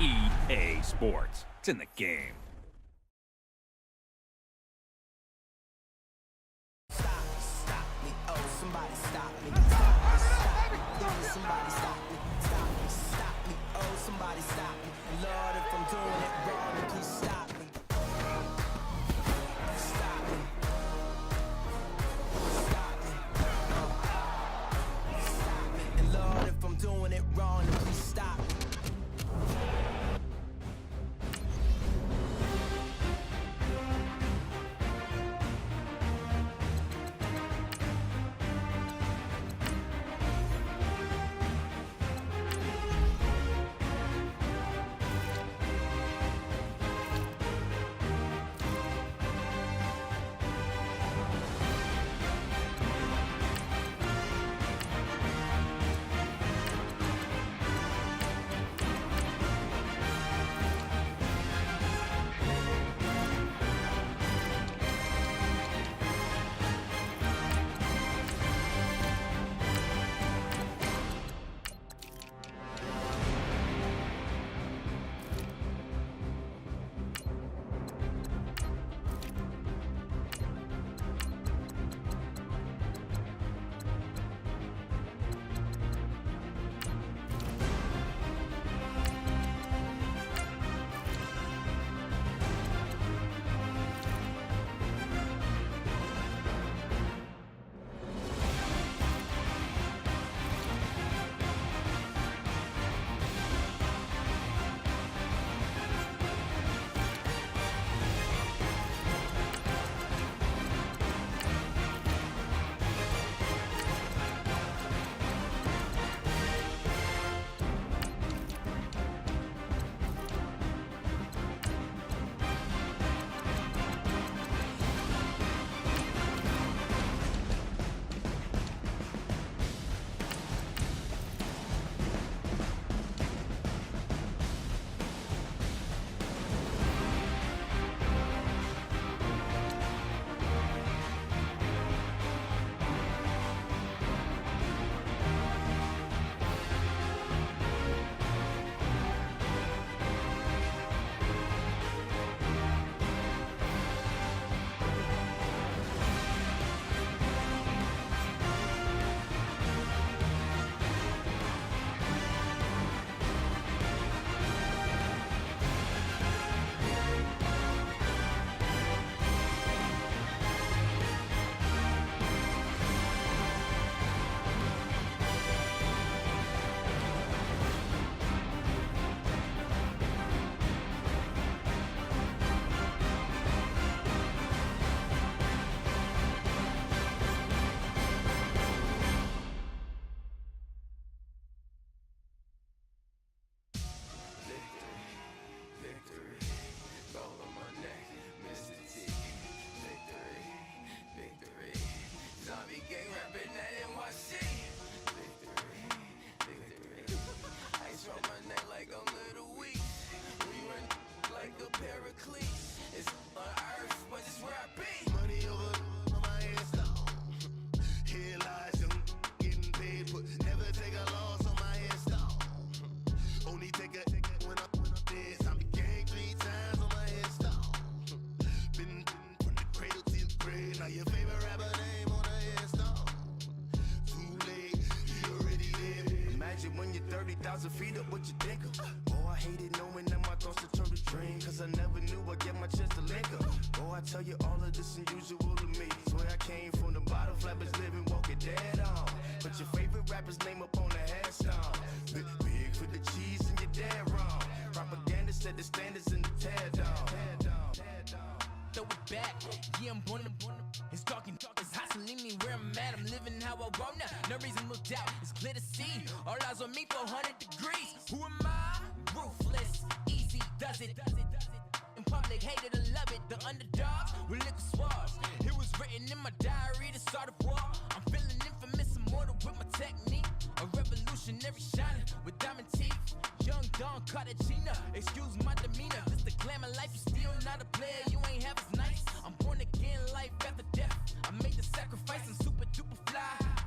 EA Sports. It's in the game. Stop me, oh, somebody stop me. Stop me, yeah, somebody stop me. Stop me, oh, somebody stop me. And Lord, if I'm doing it wrong, then please stop me. Stop me. Stop me. Stop me. And Lord, if I'm doing it wrong, then please stop me. When you're 30,000 feet up, what you think of? Oh, I hated knowing that my thoughts would turn to dream, cause I never knew I'd get my chance to link up. Oh, I tell you all of this unusual to me. Swear I came from the bottom, flappers living, walking dead on. Put your favorite rapper's name up on the headstone. Big for the cheese and you're dead wrong. Propaganda set the standards in the tear down. Throw it back, yeah, I'm born to it's talking, it's hot, so leave me where I'm at. I'm living how I want now, no reason to doubt. It's clear to see, all eyes on me, 400 degrees. Who am I? Ruthless, easy, does it. In public, hated and love it. The underdogs with liquor swabs. It was written in my diary, the start of war. I'm feeling infamous, immortal with my technique. A revolutionary shining with diamond teeth. Young Don Cartagena, excuse my demeanor. This the glamour life, you still not a player, you ain't half as nice. I'm born again, life after death. I made the sacrifice and super duper fly.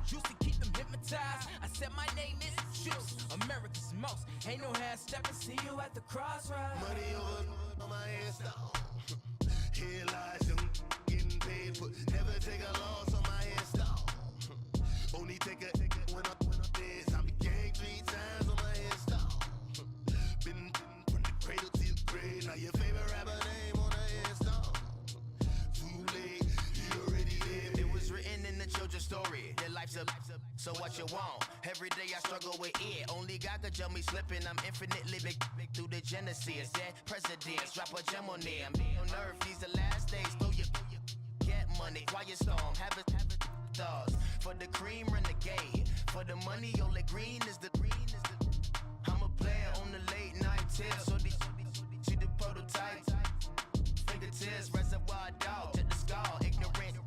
Used to keep them hypnotized. I said my name is Juice, America's most. Ain't no half stepping, see you at the crossroads. Money over on my hairstyle. Here lies young, getting paid, but never take a loss on my hairstyle. Only take a when I'm dead. I be gang 3 times on my hairstyle. Been from the cradle to the grave. Now your favorite rapper name on a hairstyle. Too late, you already lived. It was written in the children's story. Their life's a so what you want? Every day I struggle with it. Only God could tell me slipping. I'm infinitely big through the genesis. Dead presidents, drop a gem on them. On earth, these the last days. Throw your get money, quiet storm. Have it stars. For the cream, renegade. For the money, only green is the. I'm a player on the late night tips. So these see the prototype. Fingertips, reservoir dog. Check the skull, ignorant.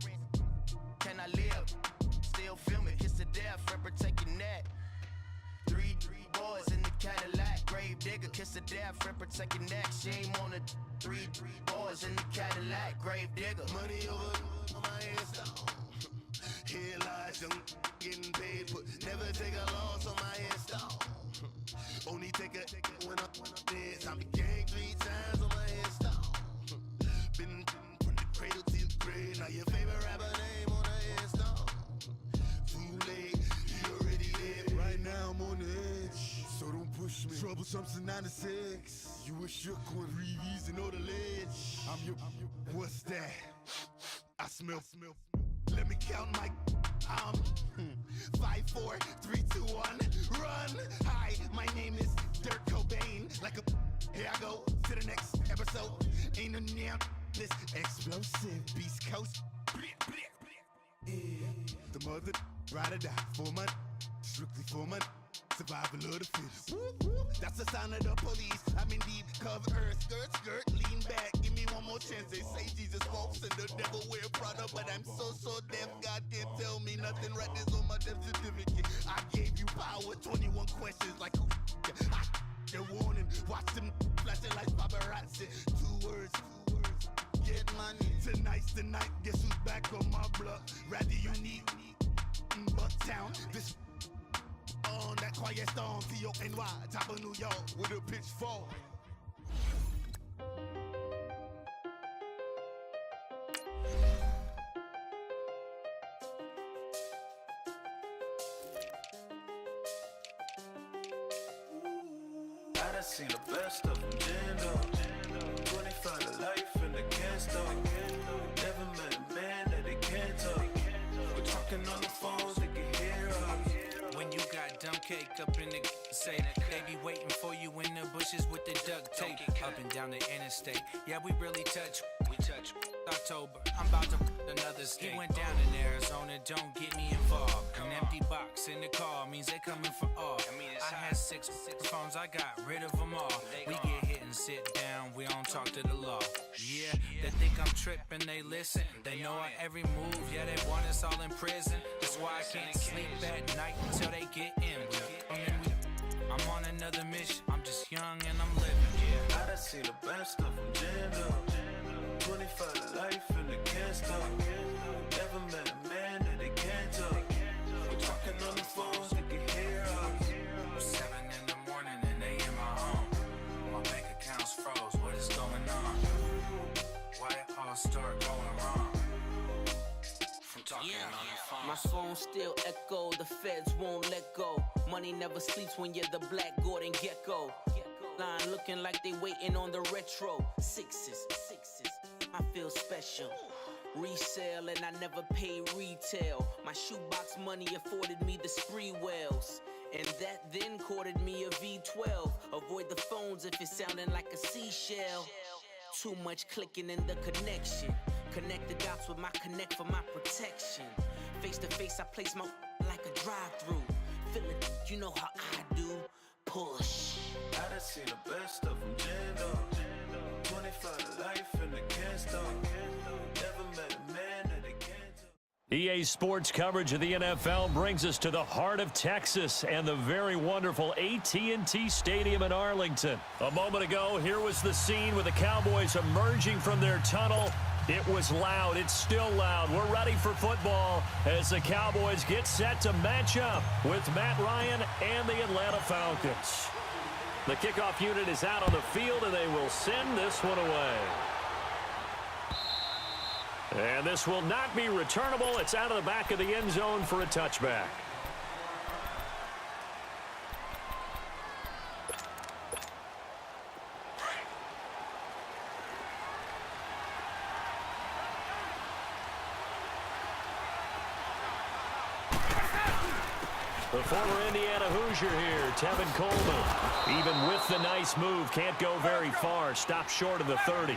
Can I live? Still film it, kiss to death, rep protect your neck. Three boys in the Cadillac, grave digger, kiss to death, rep protect your neck. Shame on the three boys in the Cadillac, grave digger. Money over on my hairstyle. Here lies young, getting paid, but never take a loss on my hairstyle. Only take a when I'm dead. I be gang 3 times on my hairstyle. Been from the cradle to the grave. Now your favorite rapper name on a hairstyle. Too late, you already lived. Right now I'm on the edge, so don't push me. Troublesome since 96. You a shook one, Reeves and all the ledge. I'm your, what's that? I smell. Let me count my 5, 4, 3, 2, 1, run. Hi, my name is Dirk Cobain. Like a here I go to the next episode. Ain't no damn this explosive Beast Coast. Yeah. The mother ride or die for my strictly for my survival of the fittest. That's the sound of the police. I'm in deep cover, skirt, lean back. Give me one more chance. They say Jesus walks and the devil wear Prada, but I'm so deaf. God can't tell me nothing. Right this on my death certificate. I gave you power. 21 questions like who? They're warning. Watch them flashing like paparazzi. 2 words. Get money. Tonight's the night. Guess who's back on my block? Rather unique. Bucktown. This on that quiet storm, T-O-N-Y, top of New York, with a pitchfork. I done seen the best of them, Jando. 25 to life in the can't stop. Never met a man that they can't talk. We're talking on the phones, they can hear us. When you got dumb cake up in the say that they be waiting for you in the bushes with the duct tape up and down the interstate. Yeah, we really touch. We touch October. I'm about to another state. He went down in Arizona. Don't get me involved. An empty box in the car means they coming for all. I had 6 phones. I got rid of them all. We get hit and sit down. We don't talk to the law. Yeah, they think I'm tripping. They listen. They know our every move. Yeah, they want us all in prison. That's why I can't sleep at night until they get in. I'm on another mission. I'm just young and I'm living. I done seen the best of them, Jando. 25 to life and they can't stop. Never met a man that they can't talk. We're talking on the phones, they can hear us. 7 in the morning and they in my home. My bank account's froze. What is going on? Why it all start going wrong? From talking on the phone. My phone still echo, the feds won't let go. Money never sleeps when you're the Black Gordon Gecko. Line looking like they waiting on the retro. Sixes, I feel special. Resale and I never pay retail. My shoebox money afforded me the spree wells. And that then courted me a V12. Avoid the phones if it's sounding like a seashell. Too much clicking in the connection. Connect the dots with my connect for my protection. Face to face, I place my like a drive-through. Feel it, you know how I do. Push. I done seen the best of them, Jando. 25 to life and they can't stop. Never met a man that they can't talk. EA Sports coverage of the NFL brings us to the heart of Texas and the very wonderful AT&T Stadium in Arlington. A moment ago, here was the scene with the Cowboys emerging from their tunnel It was loud. It's still loud. We're ready for football as the Cowboys get set to match up with Matt Ryan and the Atlanta Falcons. The kickoff unit is out on the field, and they will send this one away. And this will not be returnable. It's out of the back of the end zone for a touchback. The former Indiana Hoosier here, Tevin Coleman. Even with the nice move, can't go very far. Stopped short of the 30.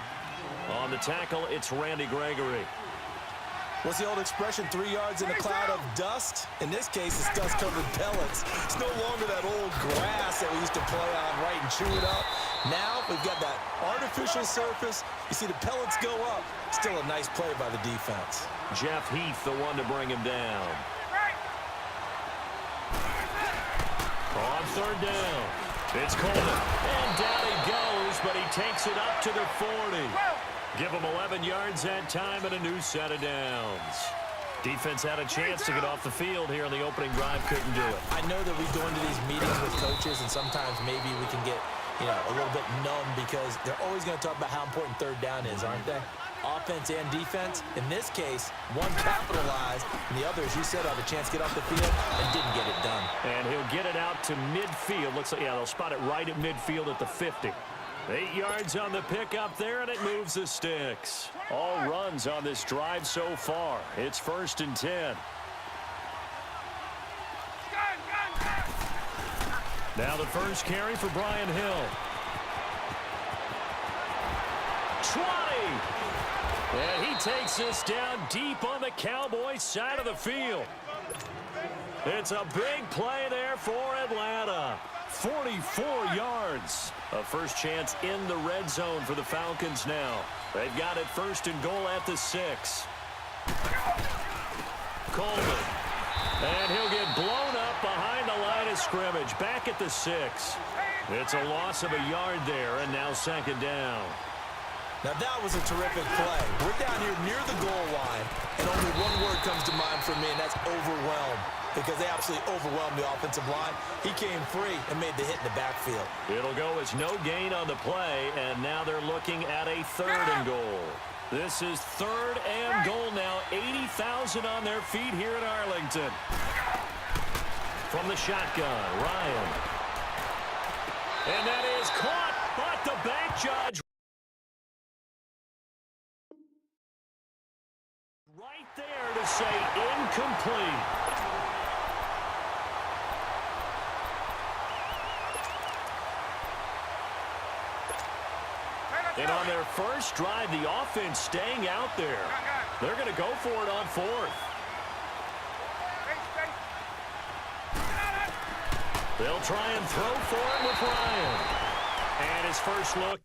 On the tackle, it's Randy Gregory. What's the old expression, 3 yards in a cloud of dust? In this case, it's dust-covered pellets. It's no longer that old grass that we used to play on, right, and chew it up. Now we've got that artificial surface. You see the pellets go up. Still a nice play by the defense. Jeff Heath, the one to bring him down. On third down, it's Coleman. And down he goes, but he takes it up to the 40. Give him 11 yards that time and a new set of downs. Defense had a chance to get off the field here on the opening drive, couldn't do it. I know that we go into these meetings with coaches, and sometimes maybe we can get, a little bit numb because they're always going to talk about how important third down is, aren't they? Offense and defense. In this case, one capitalized, and the other, as you said, had a chance to get off the field and didn't get it done. And he'll get it out to midfield. Looks like, they'll spot it right at midfield at the 50. 8 yards on the pickup there, and it moves the sticks. All runs on this drive so far. It's 1st and 10. Now the first carry for Brian Hill. 20. And he takes this down deep on the Cowboys side of the field. It's a big play there for Atlanta. 44 yards. A first chance in the red zone for the Falcons now. They've got it 1st and goal at the 6. Coleman. And he'll get blown up behind the line of scrimmage. Back at the 6. It's a loss of a yard there, and now 2nd down. Now that was a terrific play. We're down here near the goal line, and only one word comes to mind for me, and that's overwhelmed. Because they absolutely overwhelmed the offensive line. He came free and made the hit in the backfield. It'll go as no gain on the play, and now they're looking at a 3rd and goal. This is 3rd and goal now. 80,000 on their feet here in Arlington. From the shotgun, Ryan. And that is caught, but the back judge right there to say incomplete. And on their first drive, the offense staying out there. They're going to go for it on 4th. They'll try and throw for it with Ryan. And his first look.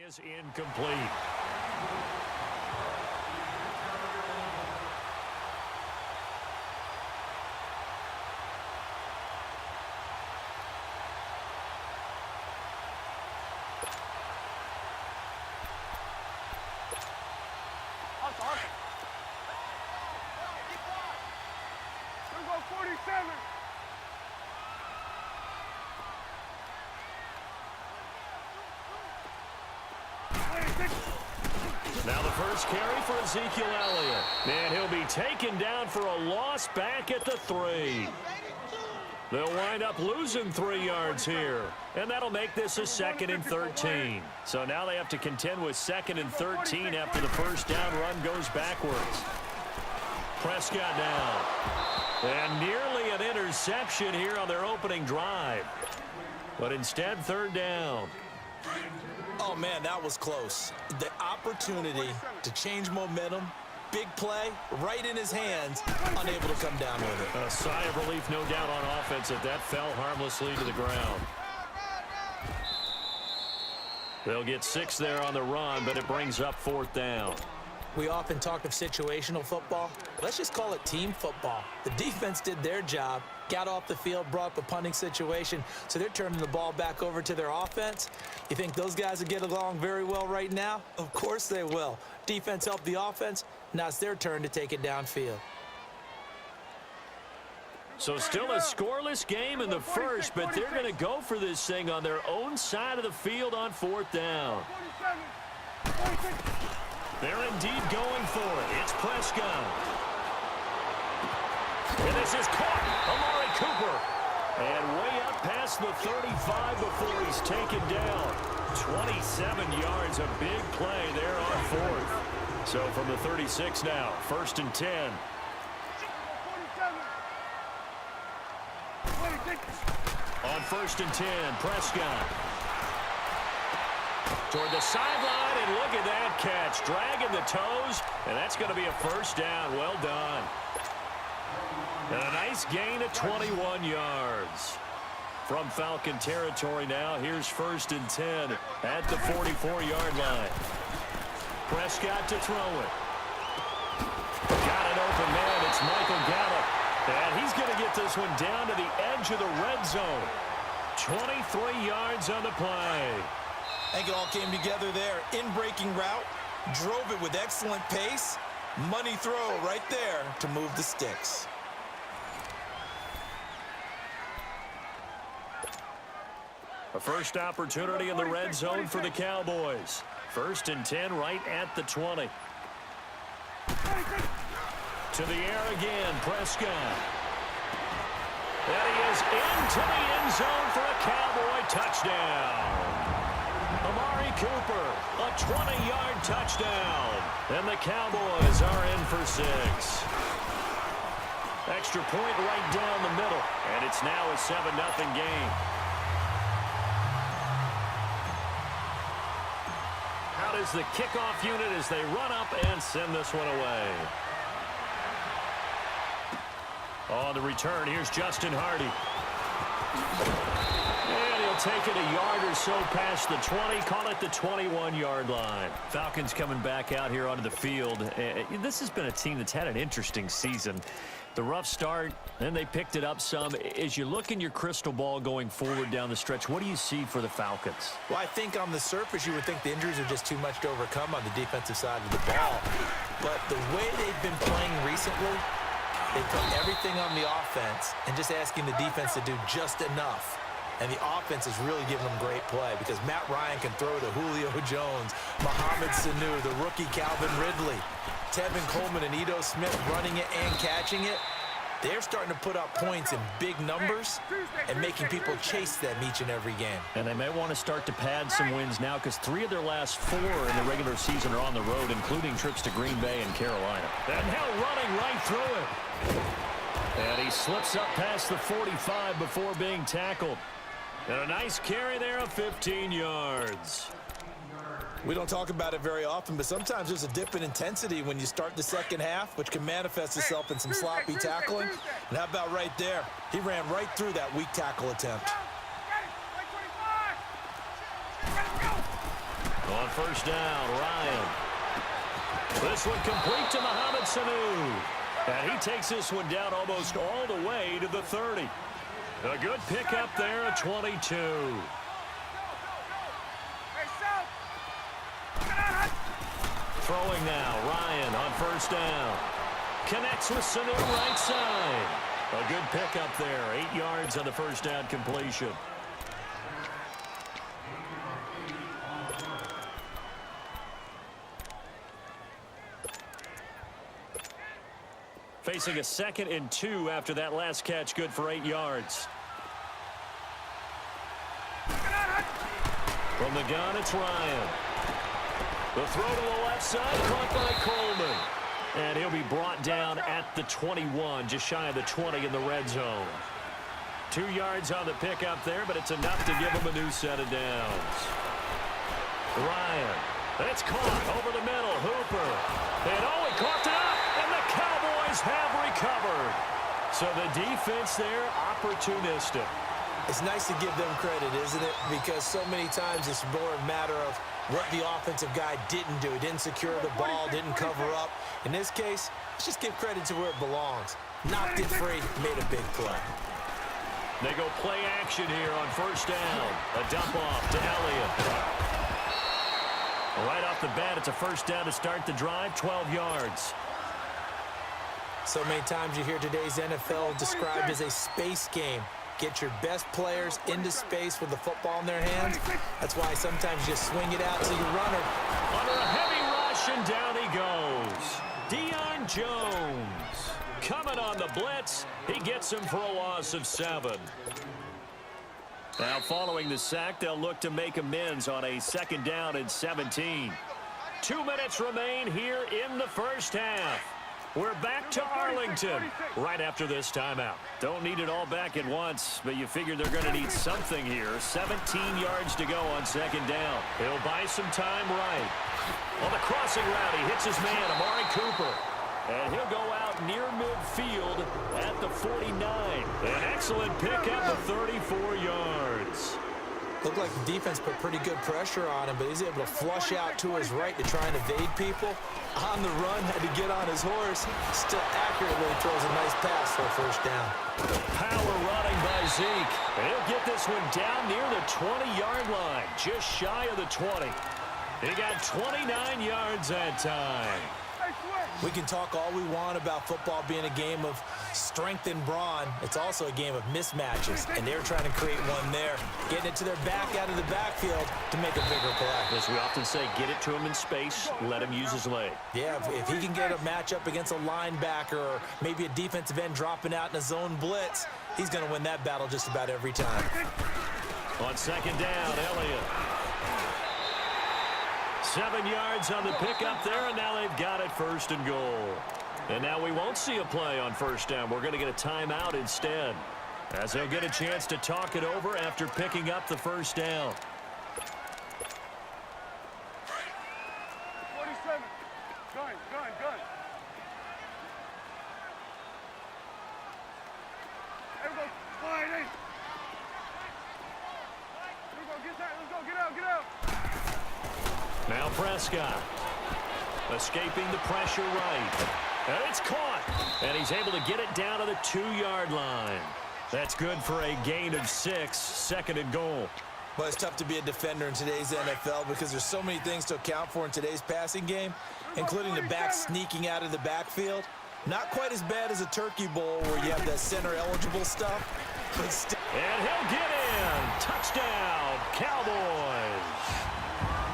Is incomplete. Go 47. Now the first carry for Ezekiel Elliott. And he'll be taken down for a loss back at the 3. They'll wind up losing 3 yards here. And that'll make this a 2nd and 13. So now they have to contend with 2nd and 13 after the first down run goes backwards. Prescott now. And nearly an interception here on their opening drive. But instead, third down. Oh, man, that was close. The opportunity to change momentum, big play, right in his hands, unable to come down with it. A sigh of relief, no doubt, on offense that fell harmlessly to the ground. They'll get 6 there on the run, but it brings up fourth down. We often talk of situational football. Let's just call it team football. The defense did their job, got off the field, brought up a punting situation, so they're turning the ball back over to their offense. You think those guys will get along very well right now? Of course they will. Defense helped the offense. Now it's their turn to take it downfield. So still a scoreless game in the first, but they're going to go for this thing on their own side of the field on fourth down. They're indeed going for it. It's Prescott. And this is caught. Amari Cooper. And way up past the 35 before he's taken down. 27 yards, a big play there on fourth. So from the 36 now, 1st and 10. On 1st and 10, Prescott. Toward the sideline, and look at that catch. Dragging the toes, and that's going to be a first down. Well done. And a nice gain of 21 yards. From Falcon territory now, here's 1st and 10 at the 44-yard line. Prescott to throw it. Got an open man. It's Michael Gallup. And he's going to get this one down to the edge of the red zone. 23 yards on the play. I think it all came together there. In-breaking route, drove it with excellent pace. Money throw right there to move the sticks. A first opportunity in the red zone for the Cowboys. 1st and 10 right at the 20. To the air again, Prescott. And he is into the end zone for a Cowboy touchdown. Amari Cooper, a 20-yard touchdown. And the Cowboys are in for 6. Extra point right down the middle. And it's now a 7-0 game. How does the kickoff unit as they run up and send this one away? On the return, here's Justin Hardy. And he'll take it a yard or so past the 20, call it the 21-yard line. Falcons coming back out here onto the field. This has been a team that's had an interesting season. The rough start, then they picked it up some. As you look in your crystal ball going forward down the stretch, what do you see for the Falcons? Well, I think on the surface, you would think the injuries are just too much to overcome on the defensive side of the ball. But the way they've been playing recently, they put everything on the offense and just asking the defense to do just enough. And the offense is really giving them great play because Matt Ryan can throw to Julio Jones, Mohamed Sanu, the rookie Calvin Ridley, Tevin Coleman and Ito Smith running it and catching it. They're starting to put up points in big numbers and making people chase them each and every game. And they may want to start to pad some wins now because 3 of their last 4 in the regular season are on the road, including trips to Green Bay and Carolina. And now running right through it. And he slips up past the 45 before being tackled. And a nice carry there of 15 yards. We don't talk about it very often, but sometimes there's a dip in intensity when you start the second half, which can manifest itself in some sloppy tackling. And how about right there? He ran right through that weak tackle attempt. On first down, Ryan. This one complete to Mohamed Sanu. And he takes this one down almost all the way to the 30. A good pickup there at 22. Throwing now, Ryan on first down. Connects with Sanu right side. A good pickup there, 8 yards on the first down completion. Facing a 2nd and 2 after that last catch, good for 8 yards. From the gun, it's Ryan. The throw to the left side, caught by Coleman. And he'll be brought down at the 21, just shy of the 20 in the red zone. 2 yards on the pickup there, but it's enough to give him a new set of downs. Ryan. It's caught over the middle. Hooper. And he coughed it up, and the Cowboys have recovered. So the defense there, opportunistic. It's nice to give them credit, isn't it? Because so many times it's more a matter of what the offensive guy didn't do. He didn't secure the ball, didn't cover up. In this case, let's just give credit to where it belongs. Knocked it free, made a big play. They go play action here on first down. A dump off to Elliott. Right off the bat, it's a first down to start the drive, 12 yards. So many times you hear today's NFL described as a space game. Get your best players into space with the football in their hands. That's why sometimes you just swing it out to your runner. Under a heavy rush, and down he goes. Deion Jones coming on the blitz. He gets him for a loss of 7. Now following the sack, they'll look to make amends on a 2nd down and 17. 2 minutes remain here in the first half. We're back to Arlington right after this timeout. Don't need it all back at once, but you figure they're going to need something here. 17 yards to go on 2nd down. He'll buy some time right. On the crossing route, he hits his man, Amari Cooper. And he'll go out near midfield at the 49. An excellent pickup of 34 yards. Looked like the defense put pretty good pressure on him, but he's able to flush out to his right to try and evade people. On the run, had to get on his horse. Still accurately throws a nice pass for a first down. Power running by Zeke. And he'll get this one down near the 20-yard line, just shy of the 20. He got 29 yards that time. We can talk all we want about football being a game of strength and brawn. It's also a game of mismatches, and they're trying to create one there, getting it to their back out of the backfield to make a bigger play. As we often say, get it to him in space, let him use his leg. Yeah, if he can get a matchup against a linebacker or maybe a defensive end dropping out in a zone blitz, he's going to win that battle just about every time. On 2nd down, Elliott. 7 yards on the pickup there, and now they've got it 1st and goal. And now we won't see a play on 1st down. We're going to get a timeout instead, as they'll get a chance to talk it over after picking up the 1st down. 47. Gun. Everybody, slide in. Get out. Now Prescott escaping the pressure right. And it's caught. And he's able to get it down to the 2-yard line. That's good for a gain of 6, 2nd and goal. But it's tough to be a defender in today's NFL because there's so many things to account for in today's passing game, including the back sneaking out of the backfield. Not quite as bad as a turkey bowl where you have that center-eligible stuff, but still. And he'll get in. Touchdown, Cowboys.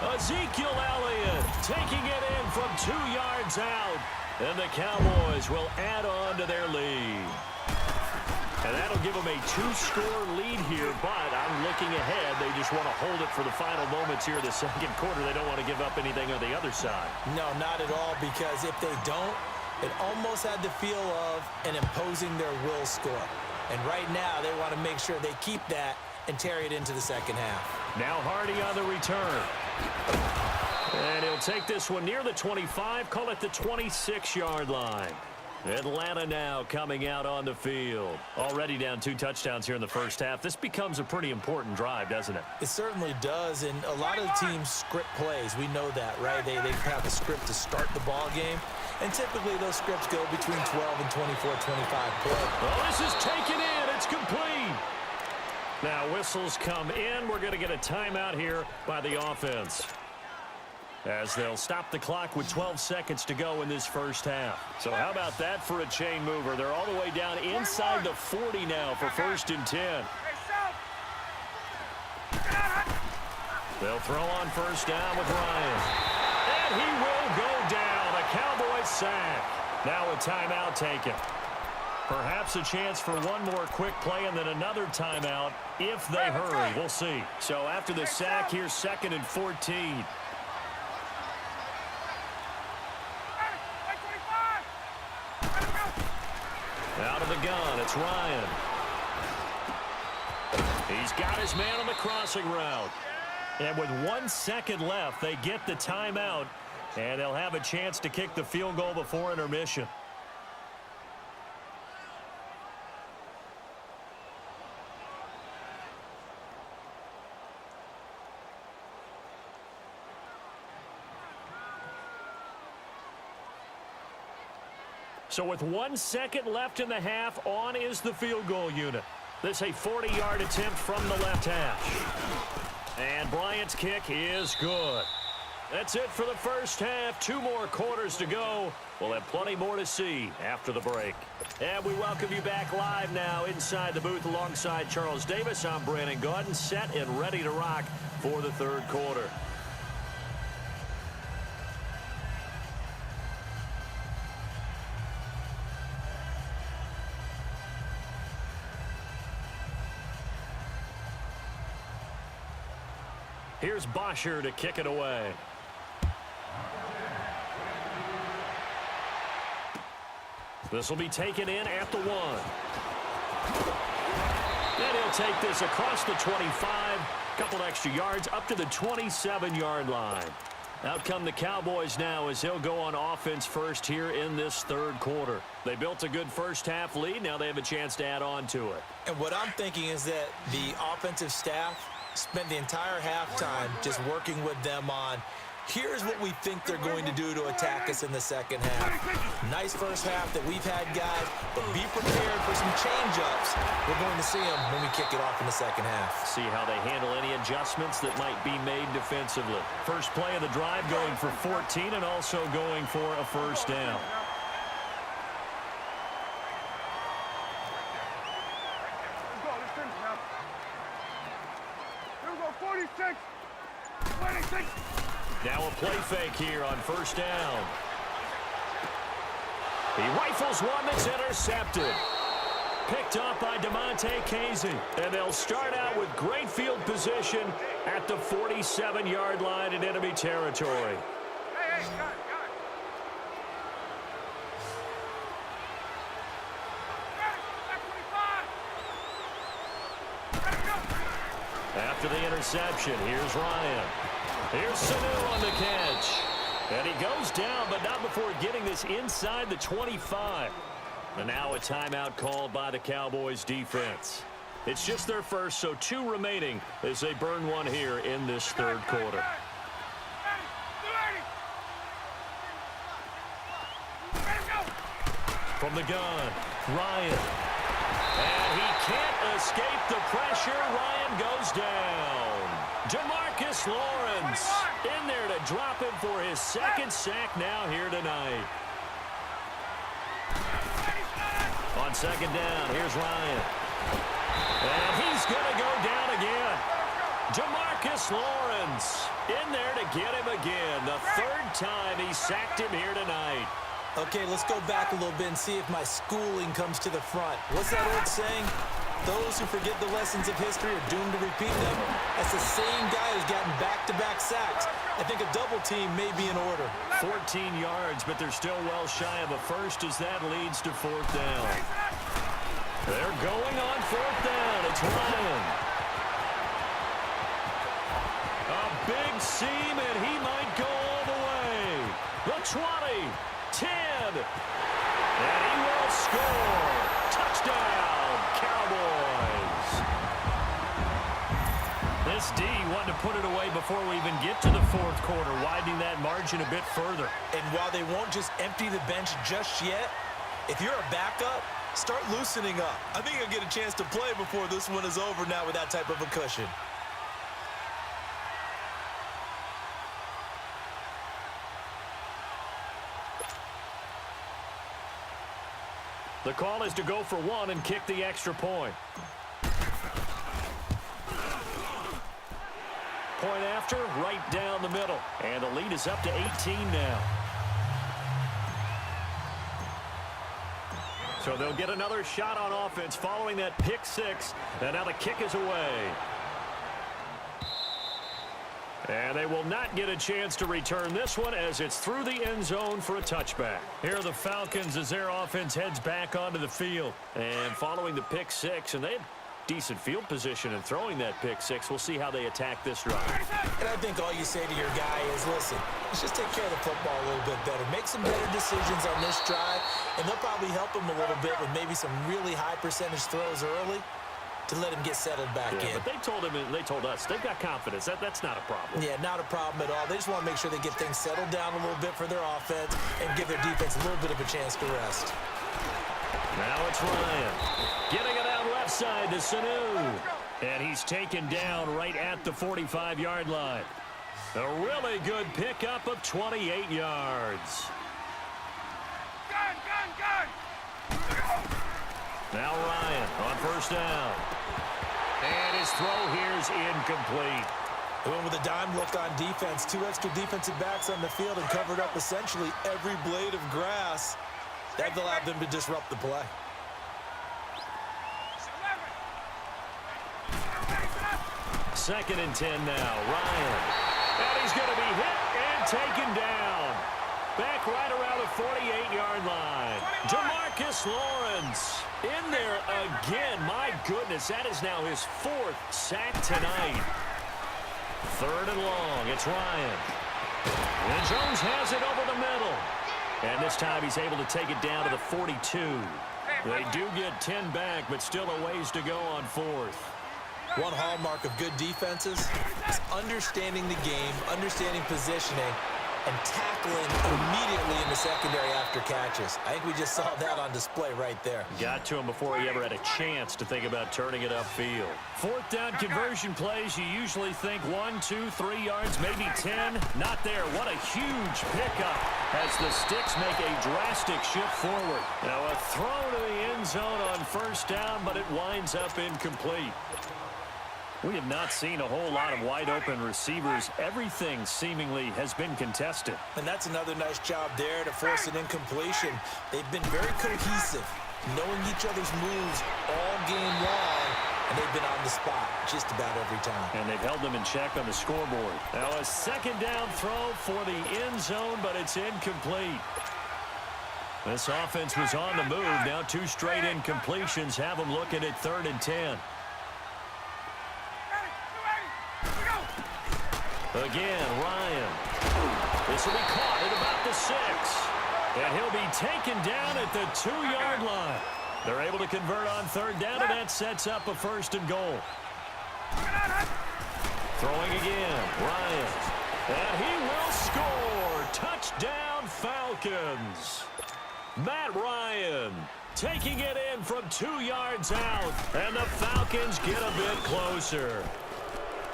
Ezekiel Elliott taking it in from 2 yards out. And the Cowboys will add on to their lead. And that'll give them a 2-score lead here, but I'm looking ahead. They just want to hold it for the final moments here in the 2nd quarter. They don't want to give up anything on the other side. No, not at all, because if they don't, it almost had the feel of an imposing their will score. And right now, they want to make sure they keep that and carry it into the 2nd half. Now Hardy on the return. And he'll take this one near the 25, call it the 26-yard line. Atlanta now coming out on the field. Already down 2 touchdowns here in the first half. This becomes a pretty important drive, doesn't it? It certainly does, and a lot of the teams script plays. We know that, right? They have a script to start the ball game, and typically those scripts go between 12 and 24, 25 plays. Well, this is taken in. It's complete. Now whistles come in. We're going to get a timeout here by the offense, as they'll stop the clock with 12 seconds to go in this first half. So how about that for a chain mover? They're all the way down inside the 40 now for 1st and 10. They'll throw on 1st down with Ryan. And he will go down. A Cowboys sack. Now a timeout taken. Perhaps a chance for one more quick play and then another timeout if they hurry. We'll see. So after the sack, here's 2nd and 14. Out of the gun, it's Ryan. He's got his man on the crossing route. And with 1 second left, they get the timeout, and they'll have a chance to kick the field goal before intermission. So with 1 second left in the half, on is the field goal unit. This a 40-yard attempt from the left hash. And Bryant's kick is good. That's it for the first half. 2 more quarters to go. We'll have plenty more to see after the break. And we welcome you back live now inside the booth alongside Charles Davis. I'm Brandon Gaudin, set and ready to rock for the third quarter. Here's Bosher to kick it away. This will be taken in at the 1. And he'll take this across the 25. Couple extra yards up to the 27-yard line. Out come the Cowboys now as they'll go on offense first here in this third quarter. They built a good first half lead. Now they have a chance to add on to it. And what I'm thinking is that the offensive staff spent the entire halftime just working with them on, here's what we think they're going to do to attack us in the second half. Nice first half that we've had, guys, but be prepared for some change-ups. We're going to see them when we kick it off in the second half. See how they handle any adjustments that might be made defensively. First play of the drive going for 14 and also going for a first down. Here we go, 46, 26. Now a play fake here on first down. He rifles one that's intercepted. Picked up by DeMonte Casey. And they'll start out with great field position at the 47-yard line in enemy territory. Hey, got it. After the interception, here's Ryan. Here's Sanu on the catch. And he goes down, but not before getting this inside the 25. And now a timeout called by the Cowboys defense. It's just their first, so 2 remaining as they burn one here in this third quarter. From the gun, Ryan. And he can't escape the pressure. Ryan goes down. DeMarcus Lawrence in there to drop him for his second sack now here tonight. On second down, here's Ryan. And he's going to go down again. DeMarcus Lawrence in there to get him again. The third time he sacked him here tonight. Okay, let's go back a little bit and see if my schooling comes to the front. What's that old saying? Those who forget the lessons of history are doomed to repeat them. That's the same guy who's gotten back-to-back sacks. I think a double team may be in order. 14 yards, but they're still well shy of a first as that leads to fourth down. They're going on fourth down. It's Ryan. A big seam, and he might go all the way. The 20, 10, and he will score. Touchdown, Cowboys. This D wanted to put it away before we even get to the fourth quarter, widening that margin a bit further. And while they won't just empty the bench just yet, if you're a backup, start loosening up. I think you'll get a chance to play before this one is over now with that type of a cushion. The call is to go for 1 and kick the extra point. Point after, right down the middle. And the lead is up to 18 now. So they'll get another shot on offense following that pick 6. And now the kick is away. And they will not get a chance to return this one as it's through the end zone for a touchback. Here are the Falcons as their offense heads back onto the field. And following the pick 6, and they decent field position and throwing that pick six. We'll see how they attack this drive. And I think all you say to your guy is, listen, let's just take care of the football a little bit better. Make some better decisions on this drive, and they'll probably help him a little bit with maybe some really high percentage throws early to let him get settled back in. But they told him, and they told us, they've got confidence. That's not a problem. Yeah, not a problem at all. They just want to make sure they get things settled down a little bit for their offense and give their defense a little bit of a chance to rest. Now it's Ryan. Getting it out left side to Sanu. And he's taken down right at the 45-yard line. A really good pickup of 28 yards. Gun! Now Ryan on first down. And his throw here is incomplete. They went with a dime look on defense. 2 extra defensive backs on the field and covered up essentially every blade of grass. That allowed them to disrupt the play. Second and 10 now. Ryan. And he's going to be hit and taken down. Back right around the 48-yard line. DeMarcus Lawrence in there again. My goodness, that is now his 4th sack tonight. Third and long. It's Ryan. And Jones has it over the middle. And this time he's able to take it down to the 42. They do get 10 back, but still a ways to go on 4th. One hallmark of good defenses is understanding the game, understanding positioning, and tackling immediately in the secondary after catches. I think we just saw that on display right there. Got to him before he ever had a chance to think about turning it upfield. 4th down conversion plays, you usually think 1, 2, 3 yards, maybe 10. Not there. What a huge pickup as the Sticks make a drastic shift forward. Now a throw to the end zone on first down, but it winds up incomplete. We have not seen a whole lot of wide-open receivers. Everything seemingly has been contested. And that's another nice job there to force an incompletion. They've been very cohesive, knowing each other's moves all game long, and they've been on the spot just about every time. And they've held them in check on the scoreboard. Now a second down throw for the end zone, but it's incomplete. This offense was on the move. Now 2 straight incompletions have them looking at 3rd and 10. Again, Ryan. This will be caught at about the 6. And he'll be taken down at the 2-yard line. They're able to convert on 3rd down, and that sets up a 1st and goal. Throwing again, Ryan. And he will score. Touchdown, Falcons. Matt Ryan taking it in from 2 yards out, and the Falcons get a bit closer.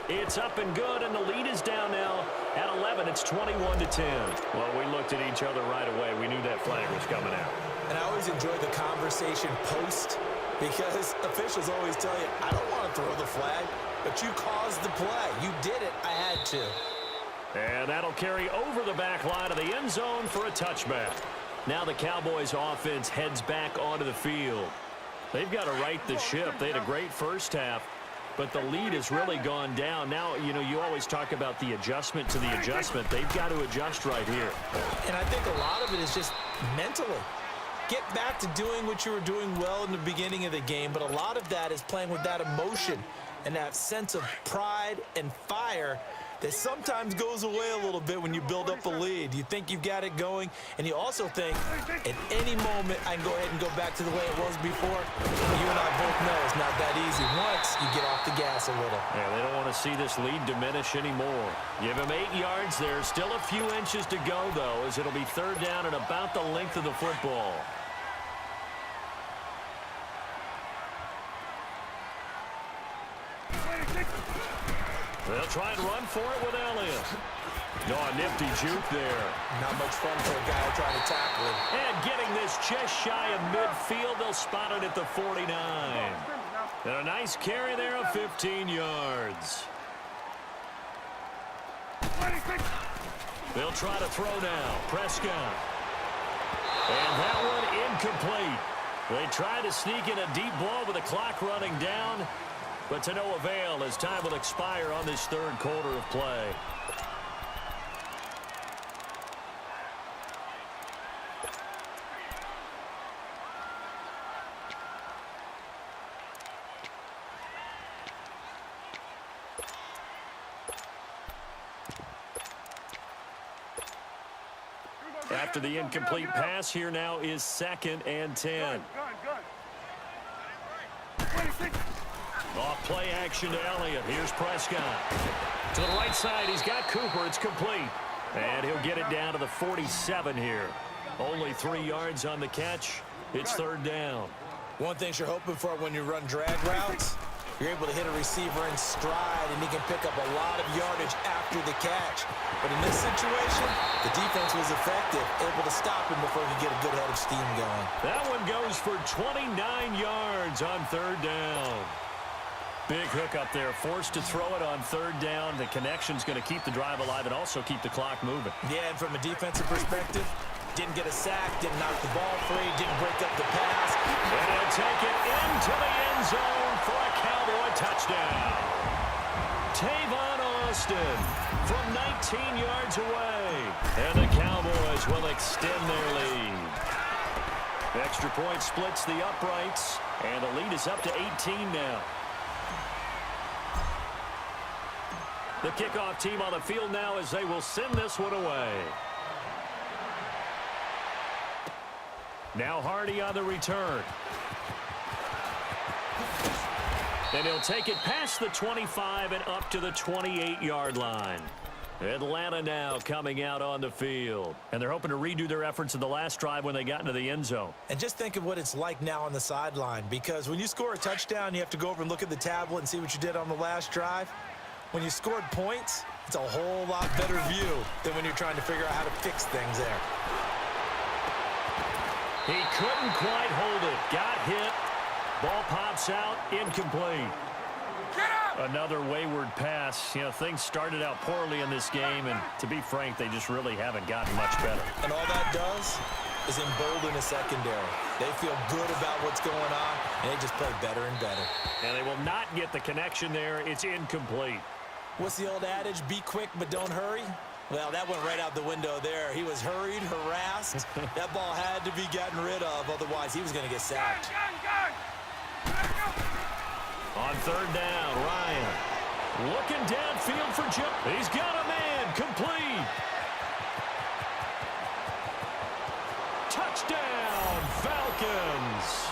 It's up and good, and the lead is down now at 11. It's 21-10. Well, we looked at each other right away. We knew that flag was coming out. And I always enjoy the conversation post because officials always tell you, I don't want to throw the flag, but you caused the play. You did it. I had to. And that'll carry over the back line of the end zone for a touchback. Now the Cowboys offense heads back onto the field. They've got to right the ship. They had a great first half, but the lead has really gone down. Now, you know, you always talk about the adjustment to the adjustment. They've got to adjust right here. And I think a lot of it is just mentally. Get back to doing what you were doing well in the beginning of the game, but a lot of that is playing with that emotion and that sense of pride and fire that sometimes goes away a little bit when you build up a lead. You think you've got it going, and you also think at any moment I can go ahead and go back to the way it was before. You and I both know it's not that easy once you get off the gas a little. Yeah, they don't want to see this lead diminish anymore. Give him 8 yards there. Still a few inches to go, though, as it'll be 3rd down and about the length of the football. They'll try and run for it with Elliott. No, a nifty juke there. Not much fun for a guy trying to tackle him. And getting this just shy of midfield, they'll spot it at the 49. And a nice carry there of 15 yards. They'll try to throw now. Prescott. And that one incomplete. They try to sneak in a deep ball with the clock running down, but to no avail as time will expire on this 3rd quarter of play. After the incomplete pass, here now is 2nd and 10. Off play action to Elliott. Here's Prescott. To the right side, he's got Cooper. It's complete. And he'll get it down to the 47 here. Only 3 yards on the catch. It's 3rd down. One thing you're hoping for when you run drag routes, you're able to hit a receiver in stride, and he can pick up a lot of yardage after the catch. But in this situation, the defense was effective, able to stop him before he could get a good head of steam going. That one goes for 29 yards on 3rd down. Big hook up there, forced to throw it on 3rd down. The connection's going to keep the drive alive and also keep the clock moving. Yeah, and from a defensive perspective, didn't get a sack, didn't knock the ball free, didn't break up the pass. And he'll take it into the end zone for a Cowboy touchdown. Tavon Austin from 19 yards away. And the Cowboys will extend their lead. Extra point splits the uprights, and the lead is up to 18 now. The kickoff team on the field now as they will send this one away. Now Hardy on the return. And he'll take it past the 25 and up to the 28-yard line. Atlanta now coming out on the field. And they're hoping to redo their efforts in the last drive when they got into the end zone. And just think of what it's like now on the sideline, because when you score a touchdown, you have to go over and look at the tablet and see what you did on the last drive. When you scored points, it's a whole lot better view than when you're trying to figure out how to fix things there. He couldn't quite hold it. Got hit. Ball pops out. Incomplete. Another wayward pass. You know, things started out poorly in this game, and to be frank, they just really haven't gotten much better. And all that does is embolden the secondary. They feel good about what's going on, and they just play better and better. And they will not get the connection there. It's incomplete. What's the old adage? Be quick, but don't hurry. Well, that went right out the window there. He was hurried, harassed. That ball had to be gotten rid of, otherwise he was going to get sacked. On 3rd down, Ryan looking downfield for Joe. He's got a man. Complete. Touchdown, Falcons.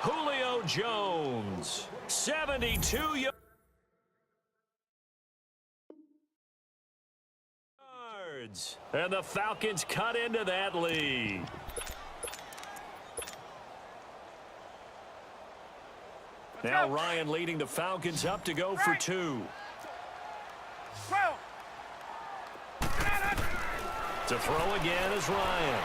Julio Jones, 72 yards. And the Falcons cut into that lead. Now Ryan leading the Falcons up to go for 2. To throw again is Ryan.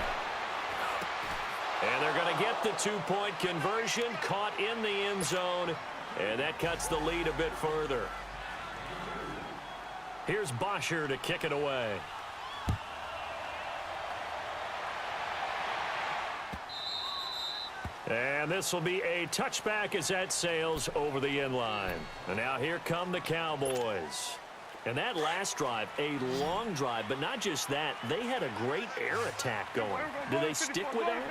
And they're going to get the 2-point conversion, caught in the end zone, and that cuts the lead a bit further. Here's Bosher to kick it away. And this will be a touchback as that sails over the end line. And now here come the Cowboys. And that last drive, a long drive, but not just that. They had a great air attack going. Do they stick with that?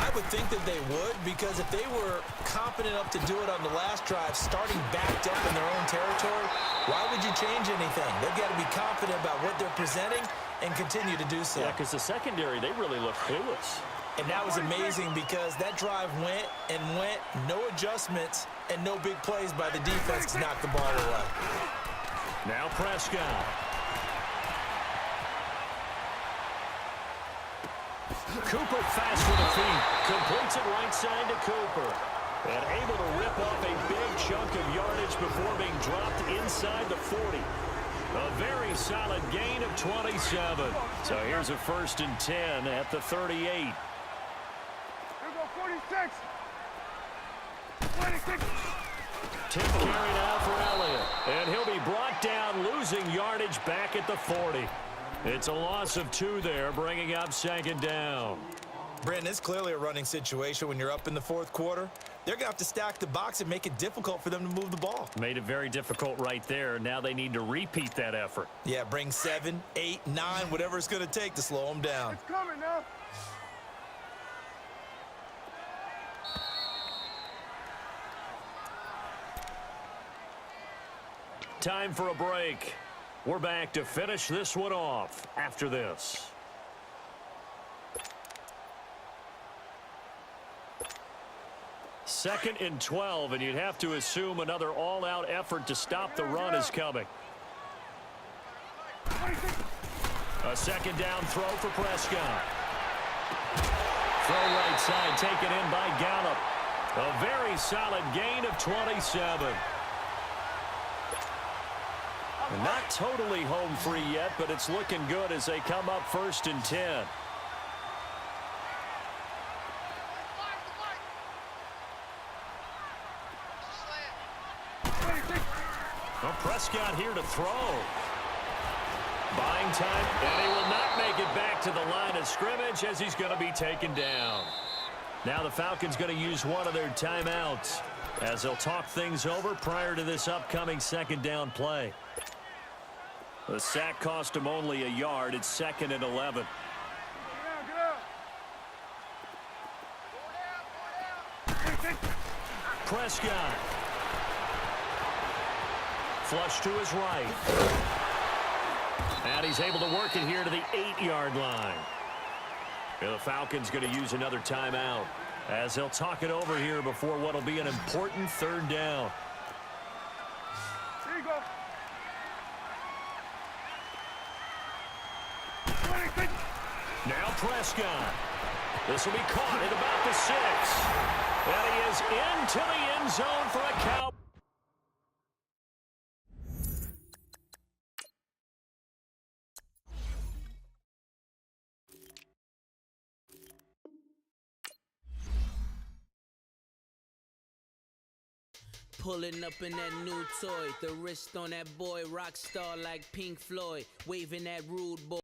I would think that they would, because if they were confident enough to do it on the last drive, starting backed up in their own territory, why would you change anything? They've got to be confident about what they're presenting and continue to do so. Yeah, because the secondary, they really look clueless. And that was amazing because that drive went and went, no adjustments, and no big plays by the defense to knock the ball away. Now Prescott. Cooper fast with the feet. Completes it right side to Cooper. And able to rip off a big chunk of yardage before being dropped inside the 40. A very solid gain of 27. So here's a 1st and 10 at the 38. 26. 10 carry now for Elliott. And he'll be brought down, losing yardage back at the 40. It's a loss of 2 there, bringing up 2nd down. Brandon, it's clearly a running situation when you're up in the 4th quarter. They're going to have to stack the box and make it difficult for them to move the ball. Made it very difficult right there. Now they need to repeat that effort. Yeah, bring 7, 8, 9, whatever it's going to take to slow them down. It's coming now. Time for a break. We're back to finish this one off after this. 2nd and 12, and you'd have to assume another all-out effort to stop the run is coming. A 2nd down throw for Prescott. Throw right side taken in by Gallup. A very solid gain of 27. And not totally home free yet, but it's looking good as they come up 1st and 10. Well, Prescott here to throw. Buying time, and he will not make it back to the line of scrimmage as he's going to be taken down. Now the Falcons going to use one of their timeouts as they'll talk things over prior to this upcoming 2nd down play. The sack cost him only a yard. It's 2nd and 11. Prescott. Flush to his right. And he's able to work it here to the 8-yard line. And the Falcons going to use another timeout as they'll talk it over here before what will be an important 3rd down. Here you go. Now Prescott. This will be caught at about the 6. And he is into the end zone for a count. Pulling up in that new toy, the wrist on that boy, rock star like Pink Floyd, waving that rude boy.